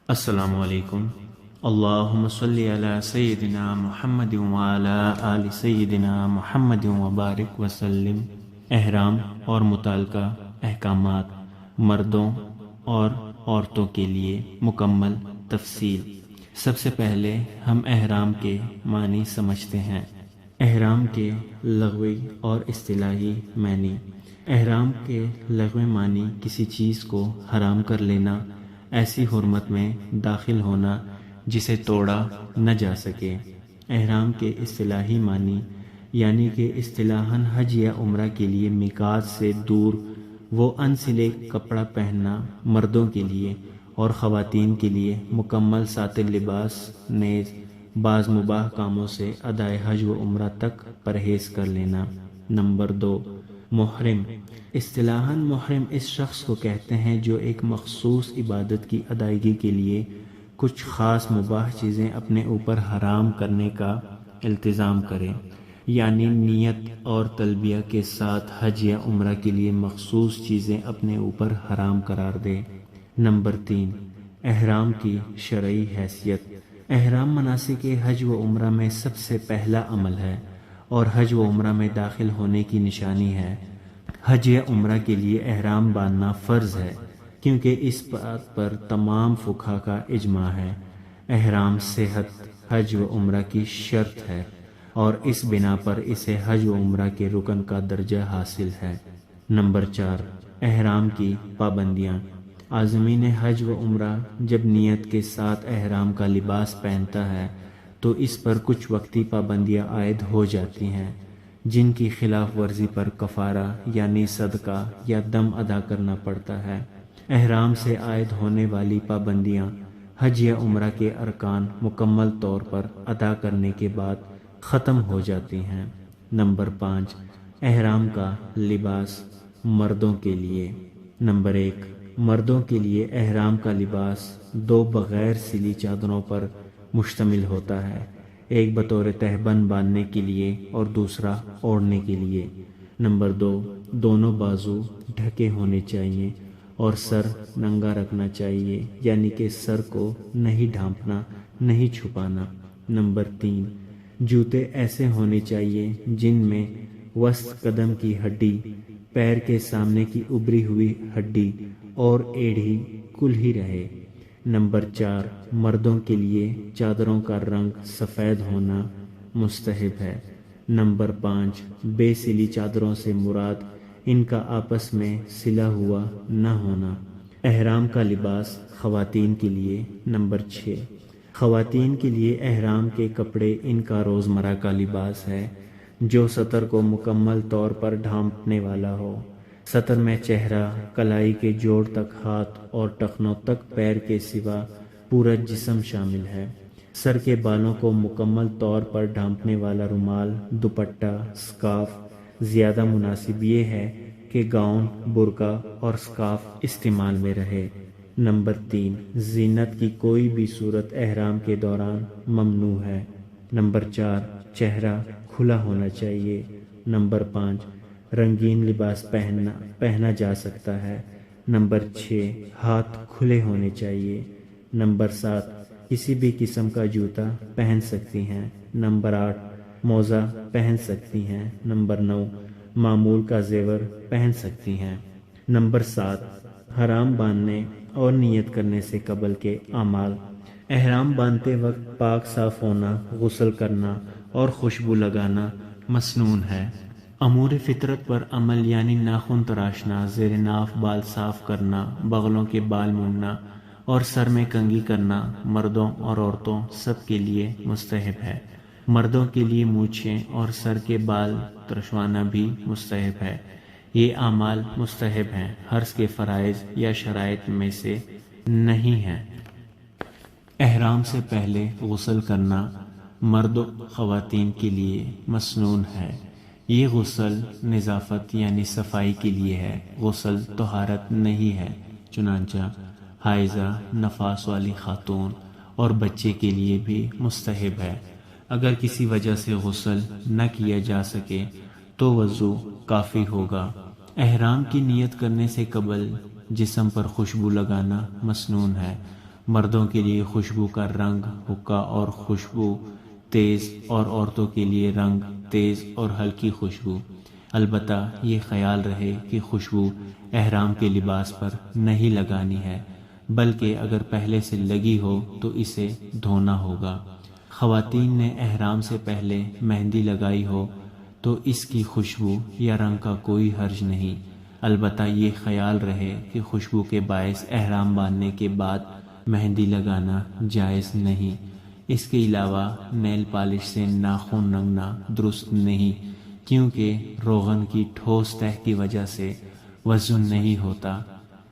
السلام علیکم۔ اللہم صلی علی سیدنا محمد وعلی آل سیدنا محمد وبارک وسلم۔ احرام اور متعلقہ احکامات مردوں اور عورتوں کے لیے مکمل تفصیل۔ سب سے پہلے ہم احرام کے معنی سمجھتے ہیں۔ احرام کے لغوی اور اصطلاحی معنی۔ احرام کے لغوی معنی کسی چیز کو حرام کر لینا، ایسی حرمت میں داخل ہونا جسے توڑا نہ جا سکے۔ احرام کے اصطلاحی معنی یعنی کہ اصطلاحاً حج یا عمرہ کے لیے میقات سے دور وہ انسلے کپڑا پہننا مردوں کے لیے، اور خواتین کے لیے مکمل ساتر لباس، نیز بعض مباح کاموں سے ادائے حج و عمرہ تک پرہیز کر لینا۔ نمبر 2، محرم۔ اصطلاحاً محرم اس شخص کو کہتے ہیں جو ایک مخصوص عبادت کی ادائیگی کے لیے کچھ خاص مباح چیزیں اپنے اوپر حرام کرنے کا التزام کرے، یعنی نیت اور تلبیہ کے ساتھ حج یا عمرہ کے لیے مخصوص چیزیں اپنے اوپر حرام قرار دے۔ نمبر 3، احرام کی شرعی حیثیت۔ احرام مناسک حج و عمرہ میں سب سے پہلا عمل ہے اور حج و عمرہ میں داخل ہونے کی نشانی ہے۔ حج یا عمرہ کے لیے احرام باندھنا فرض ہے، کیونکہ اس بات پر تمام فقہا کا اجماع ہے۔ احرام صحت حج و عمرہ کی شرط ہے اور اس بنا پر اسے حج و عمرہ کے رکن کا درجہ حاصل ہے۔ نمبر 4، احرام کی پابندیاں۔ عازمین حج و عمرہ جب نیت کے ساتھ احرام کا لباس پہنتا ہے تو اس پر کچھ وقتی پابندیاں عائد ہو جاتی ہیں، جن کی خلاف ورزی پر کفارہ یعنی صدقہ یا دم ادا کرنا پڑتا ہے۔ احرام سے عائد ہونے والی پابندیاں حج یا عمرہ کے ارکان مکمل طور پر ادا کرنے کے بعد ختم ہو جاتی ہیں۔ نمبر 5، احرام کا لباس مردوں کے لیے۔ نمبر 1، مردوں کے لیے احرام کا لباس 2 بغیر سلی چادروں پر مشتمل ہوتا ہے، ایک بطور تہبند باندھنے کے لیے اور دوسرا اوڑھنے کے لیے۔ نمبر 2، دونوں بازو ڈھکے ہونے چاہیے اور سر ننگا رکھنا چاہیے، یعنی کہ سر کو نہیں ڈھانپنا، نہیں چھپانا۔ نمبر 3، جوتے ایسے ہونے چاہیے جن میں وسط قدم کی ہڈی، پیر کے سامنے کی ابری ہوئی ہڈی اور ایڑھی کھلی رہے۔ نمبر 4، مردوں کے لیے چادروں کا رنگ سفید ہونا مستحب ہے۔ نمبر 5، بے سلی چادروں سے مراد ان کا آپس میں سلا ہوا نہ ہونا۔ احرام کا لباس خواتین کے لیے۔ نمبر 6، خواتین کے لیے احرام کے کپڑے ان کا روزمرہ کا لباس ہے جو سطر کو مکمل طور پر ڈھانپنے والا ہو۔ سطر میں چہرہ، کلائی کے جوڑ تک ہاتھ اور ٹخنوں تک پیر کے سوا پورا جسم شامل ہے۔ سر کے بالوں کو مکمل طور پر ڈھانپنے والا رومال، دوپٹہ، سکارف۔ زیادہ مناسب یہ ہے کہ گاؤن، برقع اور سکارف استعمال میں رہے۔ نمبر 3، زینت کی کوئی بھی صورت احرام کے دوران ممنوع ہے۔ نمبر 4، چہرہ کھلا ہونا چاہیے۔ نمبر 5، رنگین لباس پہنا جا سکتا ہے۔ نمبر 6، ہاتھ کھلے ہونے چاہیے۔ نمبر 7، کسی بھی قسم کا جوتا پہن سکتی ہیں۔ نمبر 8، موزہ پہن سکتی ہیں۔ نمبر 9، معمول کا زیور پہن سکتی ہیں۔ نمبر 7، حرام باندھنے اور نیت کرنے سے قبل کے اعمال۔ احرام باندھتے وقت پاک صاف ہونا، غسل کرنا اور خوشبو لگانا مسنون ہے۔ امور فطرت پر عمل یعنی ناخن تراشنا، زیر ناف بال صاف کرنا، بغلوں کے بال مونڈنا اور سر میں کنگھی کرنا مردوں اور عورتوں سب کے لیے مستحب ہے۔ مردوں کے لیے مونچھیں اور سر کے بال ترشوانا بھی مستحب ہے۔ یہ اعمال مستحب ہیں، حرز کے فرائض یا شرائط میں سے نہیں ہیں۔ احرام سے پہلے غسل کرنا مرد و خواتین کے لیے مسنون ہے۔ یہ غسل نظافت یعنی صفائی کے لیے ہے، غسل طہارت نہیں ہے۔ چنانچہ حائضہ، نفاس والی خاتون اور بچے کے لیے بھی مستحب ہے۔ اگر کسی وجہ سے غسل نہ کیا جا سکے تو وضو کافی ہوگا۔ احرام کی نیت کرنے سے قبل جسم پر خوشبو لگانا مسنون ہے۔ مردوں کے لیے خوشبو کا رنگ حقہ اور خوشبو تیز، اور عورتوں کے لیے رنگ تیز اور ہلکی خوشبو۔ البتہ یہ خیال رہے کہ خوشبو احرام کے لباس پر نہیں لگانی ہے، بلکہ اگر پہلے سے لگی ہو تو اسے دھونا ہوگا۔ خواتین نے احرام سے پہلے مہندی لگائی ہو تو اس کی خوشبو یا رنگ کا کوئی حرج نہیں، البتہ یہ خیال رہے کہ خوشبو کے باعث احرام باندھنے کے بعد مہندی لگانا جائز نہیں۔ اس کے علاوہ نیل پالش سے ناخن رنگنا درست نہیں، کیونکہ روغن کی ٹھوس تہ کی وجہ سے وزن نہیں ہوتا۔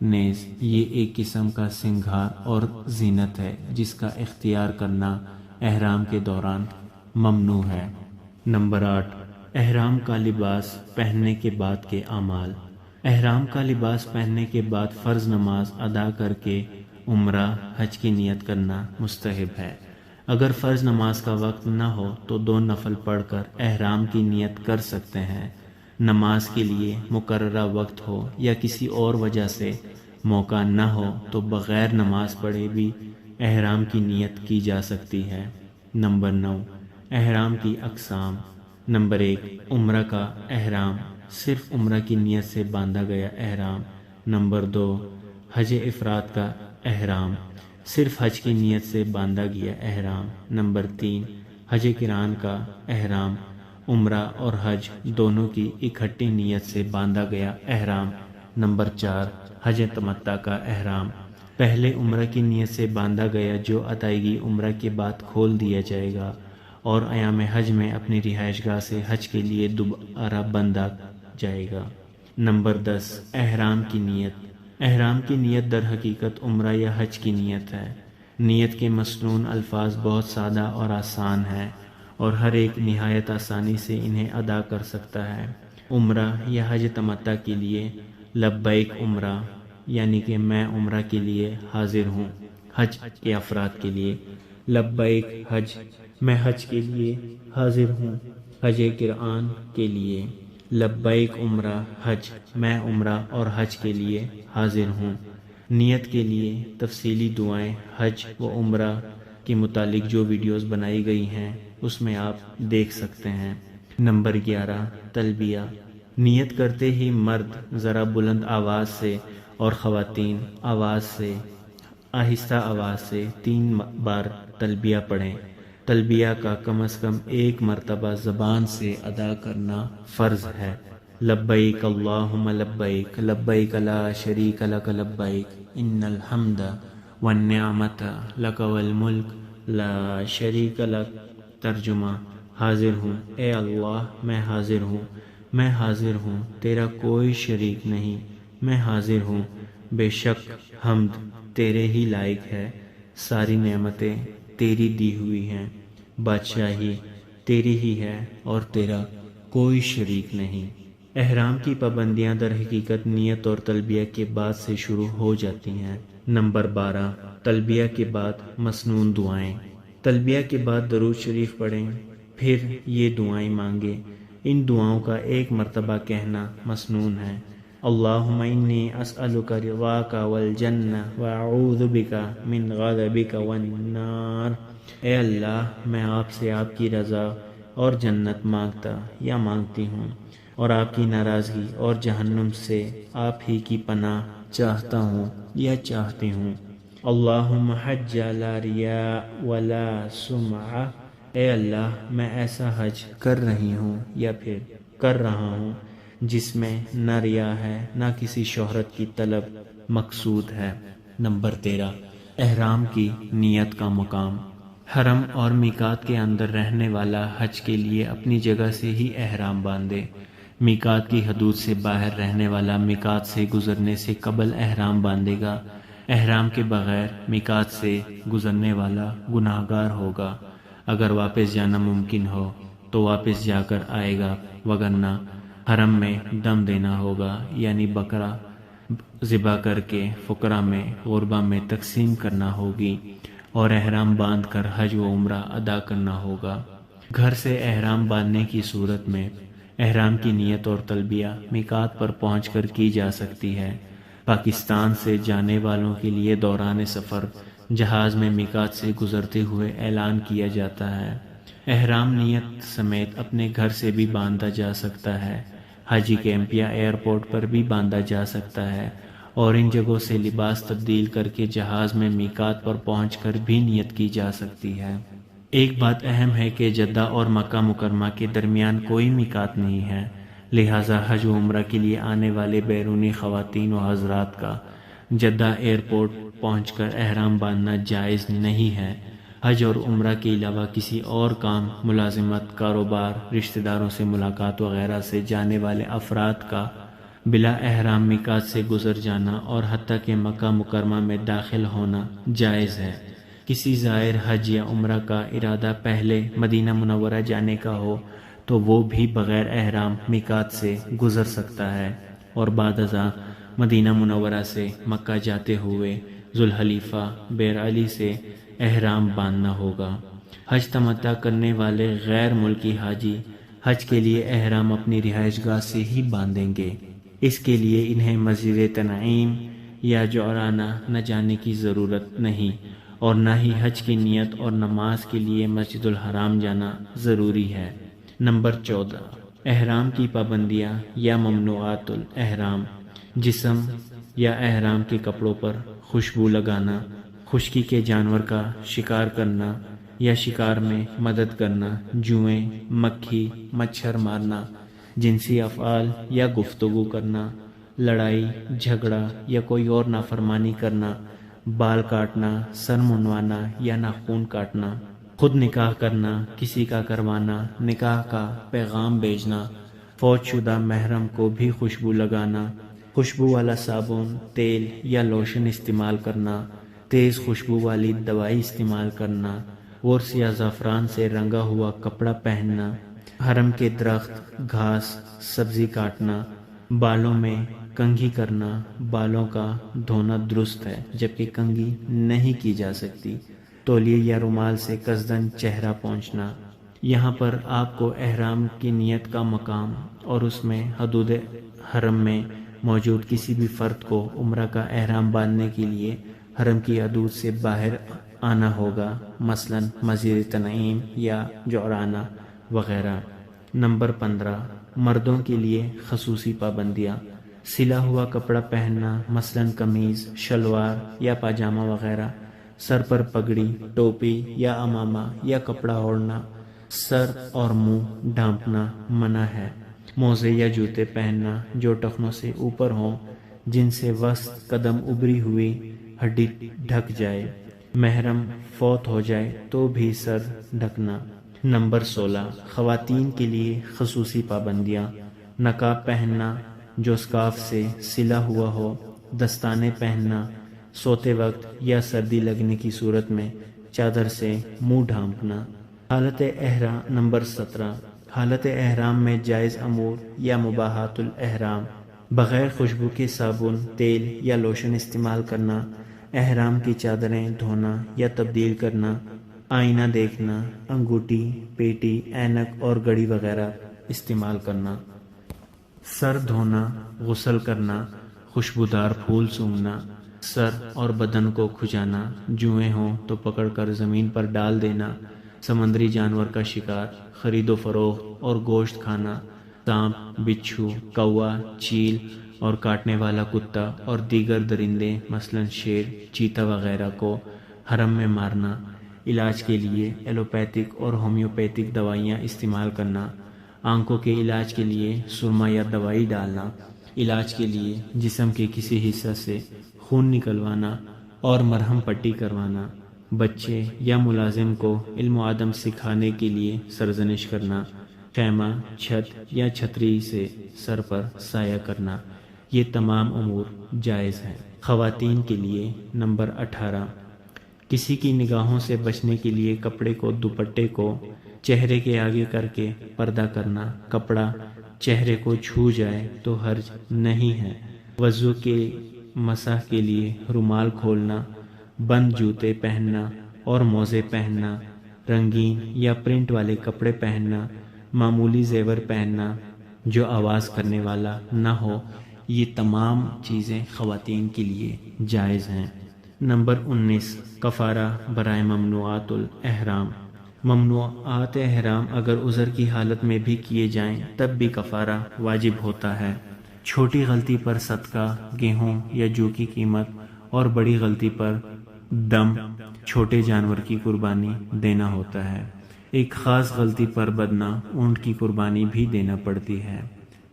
نیز یہ ایک قسم کا سنگھار اور زینت ہے جس کا اختیار کرنا احرام کے دوران ممنوع ہے۔ نمبر 8، احرام کا لباس پہننے کے بعد کے اعمال۔ احرام کا لباس پہننے کے بعد فرض نماز ادا کر کے عمرہ حج کی نیت کرنا مستحب ہے۔ اگر فرض نماز کا وقت نہ ہو تو 2 نفل پڑھ کر احرام کی نیت کر سکتے ہیں۔ نماز کے لیے مقررہ وقت ہو یا کسی اور وجہ سے موقع نہ ہو تو بغیر نماز پڑھے بھی احرام کی نیت کی جا سکتی ہے۔ نمبر 9، احرام کی اقسام۔ نمبر 1، عمرہ کا احرام، صرف عمرہ کی نیت سے باندھا گیا احرام۔ نمبر 2، حج افراد کا احرام، صرف حج کی نیت سے باندھا گیا احرام۔ نمبر 3، حج قران کا احرام، عمرہ اور حج دونوں کی اکٹھی نیت سے باندھا گیا احرام۔ نمبر 4، حج تمتع کا احرام، پہلے عمرہ کی نیت سے باندھا گیا جو ادائیگی عمرہ کے بعد کھول دیا جائے گا اور ایام حج میں اپنی رہائش گاہ سے حج کے لیے دوبارہ باندھا جائے گا۔ نمبر 10، احرام کی نیت۔ احرام کی نیت در حقیقت عمرہ یا حج کی نیت ہے۔ نیت کے مسنون الفاظ بہت سادہ اور آسان ہیں اور ہر ایک نہایت آسانی سے انہیں ادا کر سکتا ہے۔ عمرہ یا حج تمتع کے لیے لبیک عمرہ، یعنی کہ میں عمرہ کے لیے حاضر ہوں۔ حج کے افراد کے لیے لبیک حج، میں حج کے لیے حاضر ہوں۔ حج قران کے لیے لبیک عمرہ حج، میں عمرہ اور حج کے لیے حاضر ہوں۔ نیت کے لیے تفصیلی دعائیں حج و عمرہ کے متعلق جو ویڈیوز بنائی گئی ہیں اس میں آپ دیکھ سکتے ہیں۔ نمبر 11، تلبیہ۔ نیت کرتے ہی مرد ذرا بلند آواز سے اور خواتین آہستہ آواز سے 3 بار تلبیہ پڑھیں۔ تلبیہ کا کم از کم 1 مرتبہ زبان سے ادا کرنا فرض ہے۔ لبیک اللہم لبیک، لبیک لا شریک لک لبیک، ان الحمد والنعمت لک والملک لا شریک لک۔ ترجمہ، حاضر ہوں، اے اللہ میں حاضر ہوں، میں حاضر ہوں، تیرا کوئی شریک نہیں، میں حاضر ہوں، بے شک حمد تیرے ہی لائق ہے، ساری نعمتیں تیری دی ہوئی ہیں، بادشاہی تیری ہی ہے اور تیرا کوئی شریک نہیں۔ احرام کی پابندیاں در حقیقت نیت اور تلبیہ کے بعد سے شروع ہو جاتی ہیں۔ نمبر 12، تلبیہ کے بعد مسنون دعائیں۔ تلبیہ کے بعد درود شریف پڑھیں، پھر یہ دعائیں مانگیں۔ ان دعاؤں کا 1 مرتبہ کہنا مسنون ہے۔ اللہم انی اسألک رضاک والجنہ واعوذ بک من غضبک والنار۔ اے اللہ، میں آپ سے آپ کی رضا اور جنت مانگتا یا مانگتی ہوں، اور آپ کی ناراضگی اور جہنم سے آپ ہی کی پناہ چاہتا ہوں یا چاہتی ہوں۔ اللہم حج لا ریاء ولا سمعہ۔ اے اللہ، میں ایسا حج کر رہی ہوں یا پھر کر رہا ہوں جس میں نہ ریا ہے نہ کسی شہرت کی طلب مقصود ہے۔ نمبر 13، احرام کی نیت کا مقام۔ حرم اور میقات کے اندر رہنے والا حج کے لیے اپنی جگہ سے ہی احرام باندھے۔ میقات کی حدود سے باہر رہنے والا میقات سے گزرنے سے قبل احرام باندھے گا۔ احرام کے بغیر میقات سے گزرنے والا گناہگار ہوگا۔ اگر واپس جانا ممکن ہو تو واپس جا کر آئے گا، وگرنہ حرم میں دم دینا ہوگا، یعنی بکرا ذبح کر کے فقراء میں غربا میں تقسیم کرنا ہوگی اور احرام باندھ کر حج و عمرہ ادا کرنا ہوگا۔ گھر سے احرام باندھنے کی صورت میں احرام کی نیت اور تلبیہ میقات پر پہنچ کر کی جا سکتی ہے۔ پاکستان سے جانے والوں کے لیے دوران سفر جہاز میں میقات سے گزرتے ہوئے اعلان کیا جاتا ہے۔ احرام نیت سمیت اپنے گھر سے بھی باندھا جا سکتا ہے، حاجی کیمپ یا ایئرپورٹ پر بھی باندھا جا سکتا ہے، اور ان جگہوں سے لباس تبدیل کر کے جہاز میں میقات پر پہنچ کر بھی نیت کی جا سکتی ہے۔ ایک بات اہم ہے کہ جدہ اور مکہ مکرمہ کے درمیان کوئی میقات نہیں ہے، لہٰذا حج و عمرہ کے لیے آنے والے بیرونی خواتین و حضرات کا جدہ ایئرپورٹ پہنچ کر احرام باندھنا جائز نہیں ہے۔ حج اور عمرہ کے علاوہ کسی اور کام، ملازمت، کاروبار، رشتہ داروں سے ملاقات وغیرہ سے جانے والے افراد کا بلا احرام میقات سے گزر جانا اور حتیٰ کہ مکہ مکرمہ میں داخل ہونا جائز ہے۔ کسی زائر حج یا عمرہ کا ارادہ پہلے مدینہ منورہ جانے کا ہو تو وہ بھی بغیر احرام میقات سے گزر سکتا ہے، اور بعد ازاں مدینہ منورہ سے مکہ جاتے ہوئے ذوالحلیفہ بیر علی سے احرام باندھنا ہوگا۔ حج تمتع کرنے والے غیر ملکی حاجی حج کے لیے احرام اپنی رہائش گاہ سے ہی باندھیں گے۔ اس کے لیے انہیں مسجد تنعیم یا جعرانہ نہ جانے کی ضرورت نہیں، اور نہ ہی حج کی نیت اور نماز کے لیے مسجد الحرام جانا ضروری ہے۔ نمبر 14، احرام کی پابندیاں یا ممنوعات الاحرام۔ جسم یا احرام کے کپڑوں پر خوشبو لگانا، خشکی کے جانور کا شکار کرنا یا شکار میں مدد کرنا، جوئیں، مکھی، مچھر مارنا، جنسی افعال یا گفتگو کرنا، لڑائی جھگڑا یا کوئی اور نافرمانی کرنا، بال کاٹنا، سر منڈوانا یا ناخن کاٹنا، خود نکاح کرنا، کسی کا کروانا، نکاح کا پیغام بھیجنا، فوت شدہ محرم کو بھی خوشبو لگانا، خوشبو والا صابن، تیل یا لوشن استعمال کرنا، تیز خوشبو والی دوائی استعمال کرنا، ورس یا زعفران سے رنگا ہوا کپڑا پہننا، حرم کے درخت، گھاس، سبزی کاٹنا، بالوں میں کنگھی کرنا۔ بالوں کا دھونا درست ہے جبکہ کنگھی نہیں کی جا سکتی۔ تولیے یا رومال سے قصداً چہرہ پونچھنا۔ یہاں پر آپ کو احرام کی نیت کا مقام اور اس میں حدود حرم میں موجود کسی بھی فرد کو عمرہ کا احرام باندھنے کے لیے حرم کی حدود سے باہر آنا ہوگا، مثلا مسجد تنعیم یا جعرانہ وغیرہ۔ نمبر 15، مردوں کے لیے خصوصی پابندیاں۔ سلا ہوا کپڑا پہننا، مثلا قمیض، شلوار یا پاجامہ وغیرہ، سر پر پگڑی، ٹوپی یا عمامہ یا کپڑا اوڑھنا، سر اور منہ ڈھانپنا منع ہے۔ موزے یا جوتے پہننا جو ٹخنوں سے اوپر ہوں، جن سے وسط قدم ابری ہوئی ہڈی ڈھک جائے۔ محرم فوت ہو جائے تو بھی سر ڈھکنا۔ نمبر 16، خواتین کے لیے خصوصی پابندیاں۔ نقاب پہننا جو اسکارف سے سلا ہوا ہو، دستانے پہننا، سوتے وقت یا سردی لگنے کی صورت میں چادر سے منہ ڈھانپنا۔ حالت احرام۔ نمبر 17، حالت احرام میں جائز امور یا مباحات الاحرام۔ بغیر خوشبو کے صابن، تیل یا لوشن استعمال کرنا، احرام کی چادریں دھونا یا تبدیل کرنا، آئینہ دیکھنا، انگوٹھی، پیٹی، اینک اور گھڑی وغیرہ استعمال کرنا، سر دھونا، غسل کرنا، خوشبودار پھول سونگھنا، سر اور بدن کو کھجانا، جوئیں ہوں تو پکڑ کر زمین پر ڈال دینا، سمندری جانور کا شکار، خرید و فروخت اور گوشت کھانا، سانپ، بچھو، کوا، چیل اور کاٹنے والا کتا اور دیگر درندے مثلا شیر، چیتا وغیرہ کو حرم میں مارنا، علاج کے لیے ایلوپیتھک اور ہومیوپیتھک دوائیاں استعمال کرنا، آنکھوں کے علاج کے لیے سرما یا دوائی ڈالنا، علاج کے لیے جسم کے کسی حصہ سے خون نکلوانا اور مرہم پٹی کروانا، بچے یا ملازم کو علم و ادب سکھانے کے لیے سرزنش کرنا، خیمہ، چھت یا چھتری سے سر پر سایہ کرنا، یہ تمام امور جائز ہیں خواتین کے لیے۔ نمبر 18، کسی کی نگاہوں سے بچنے کے لیے کپڑے کو، دوپٹے کو چہرے کے آگے کر کے پردہ کرنا۔ کپڑا چہرے کو چھو جائے تو حرج نہیں ہے۔ وضو کے مسح کے لیے رومال کھولنا، بند جوتے پہننا اور موزے پہننا، رنگین یا پرنٹ والے کپڑے پہننا، معمولی زیور پہننا جو آواز کرنے والا نہ ہو، یہ تمام چیزیں خواتین کے لیے جائز ہیں۔ نمبر 19، کفارہ برائے ممنوعات الاحرام۔ ممنوعات احرام اگر عذر کی حالت میں بھی کیے جائیں تب بھی کفارہ واجب ہوتا ہے۔ چھوٹی غلطی پر صدقہ، گیہوں یا جو کی قیمت، اور بڑی غلطی پر دم، چھوٹے جانور کی قربانی دینا ہوتا ہے۔ ایک خاص غلطی پر بدنہ، اونٹ کی قربانی بھی دینا پڑتی ہے۔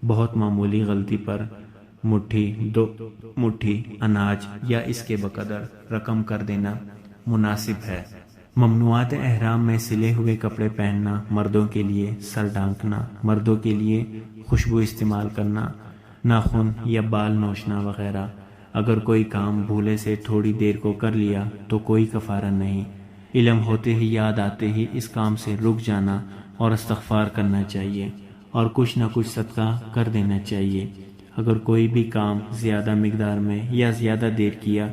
بہت معمولی غلطی پر مٹھی، 2 مٹھی اناج یا اس کے بقدر رقم کر دینا مناسب ہے۔ ممنوعات احرام میں سلے ہوئے کپڑے پہننا، مردوں کے لیے سر ڈھانکنا، مردوں کے لیے خوشبو استعمال کرنا، ناخن یا بال نوچنا وغیرہ۔ اگر کوئی کام بھولے سے تھوڑی دیر کو کر لیا تو کوئی کفارہ نہیں۔ علم ہوتے ہی، یاد آتے ہی اس کام سے رک جانا اور استغفار کرنا چاہیے، اور کچھ نہ کچھ صدقہ کر دینا چاہیے۔ اگر کوئی بھی کام زیادہ مقدار میں یا زیادہ دیر کیا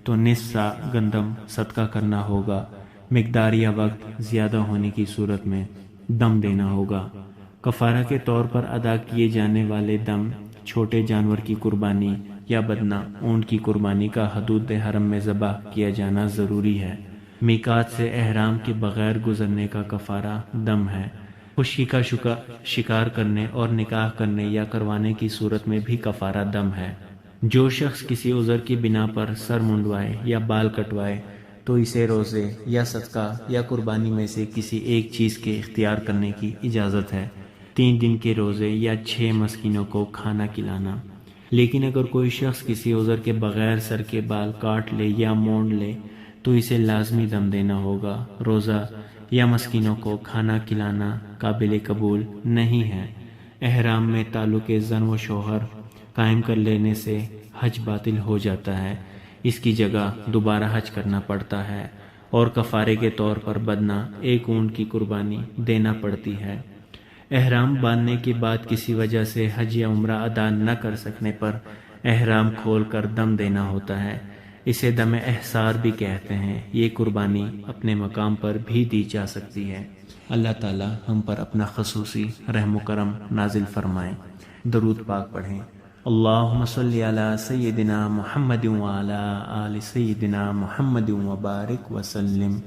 تو نصف سا گندم صدقہ کرنا ہوگا۔ مقدار یا وقت زیادہ ہونے کی صورت میں دم دینا ہوگا۔ کفارہ کے طور پر ادا کیے جانے والے دم، چھوٹے جانور کی قربانی یا بدنہ، اونٹ کی قربانی کا حدود حرم میں ذبح کیا جانا ضروری ہے۔ میقات سے احرام کے بغیر گزرنے کا کفارہ دم ہے۔ خشکی کا شکار کرنے اور نکاح کرنے یا کروانے کی صورت میں بھی کفارہ دم ہے۔ جو شخص کسی عذر کی بنا پر سر منڈوائے یا بال کٹوائے تو اسے روزے یا صدقہ یا قربانی میں سے کسی ایک چیز کے اختیار کرنے کی اجازت ہے۔ 3 دن کے روزے یا 6 مسکینوں کو کھانا کھلانا۔ لیکن اگر کوئی شخص کسی عذر کے بغیر سر کے بال کاٹ لے یا مونڈ لے تو اسے لازمی دم دینا ہوگا۔ روزہ یا مسکینوں کو کھانا کھلانا قابل قبول نہیں ہے۔ احرام میں تعلق زن و شوہر قائم کر لینے سے حج باطل ہو جاتا ہے۔ اس کی جگہ دوبارہ حج کرنا پڑتا ہے، اور کفارے کے طور پر بدنہ، 1 اونٹ کی قربانی دینا پڑتی ہے۔ احرام باندھنے کے بعد کسی وجہ سے حج یا عمرہ ادا نہ کر سکنے پر احرام کھول کر دم دینا ہوتا ہے۔ اسے دم احسار بھی کہتے ہیں۔ یہ قربانی اپنے مقام پر بھی دی جا سکتی ہے۔ اللہ تعالی ہم پر اپنا خصوصی رحم و کرم نازل فرمائیں۔ درود پاک پڑھیں۔ اللہم صلی علی سیدنا محمد وعلی آل سیدنا محمد وبارک وسلم۔